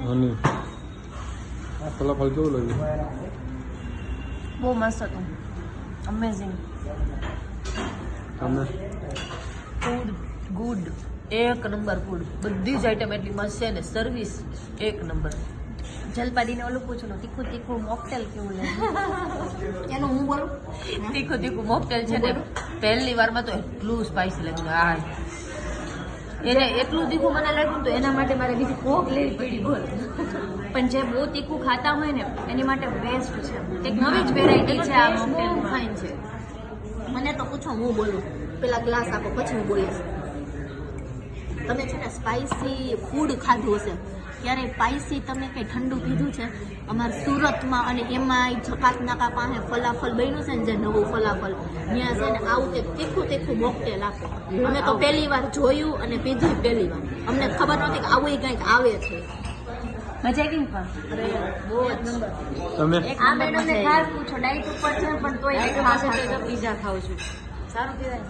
હની આ ફલાફલ કેવું લાગ્યું? બહુ મસ્ત હતું, અમેઝિંગ. તમને ફૂડ ગુડ, એક નંબર ફૂડ. બધી જ આઈટમ એટલી મસ્ત છે ને, સર્વિસ એક નંબર. જલપાડીને ઓલું પૂછું તીખું તીખું મોકટેલ કેવું લાગે એનું હું બોલું તીખું તીખું મોકટેલ છે ને, પહેલી વારમાં તો એટલું સ્પાઈસી લાગ્યું. હા, એને એટલું તીખું મને લાગ્યું તો એના માટે મારે બીજી કોક લેવી પડી. બોલ. પણ જે બહુ તીખું ખાતા હોય ને એની માટે બેસ્ટ છે. એક નવી જ વેરાયટી છે આ મોકટેલ. ફાઇન છે. મને તો પૂછો હું બોલું, પેલા ગ્લાસ આપો પછી હું બોલીશ. તમે છે ને સ્પાઇસી ફૂડ ખાધું હશે, ત્યારે સ્પાઇસી તમે કંઈ ઠંડુ પીધું છે? અમારા સુરતમાં અને એમાં જકાત નાકા પાસે ફલાફલ બન્યું છે ને, જે નવું ફલાફલ, ત્યાં છે ને આવું કંઈક તીખું તીખું મોકટેલ આપે. અમે તો પહેલી વાર જોયું અને પીધું પહેલી વાર. અમને ખબર નહોતી કે આવું કંઈક આવે છે. મજા આવી પણ બહુ જ નંબર. તમે આ મેડમને ખાસ પૂછો, ડાઈટ ઉપર છે પણ તોય પીઝા ખાઉં છું. સારું કહેવાય.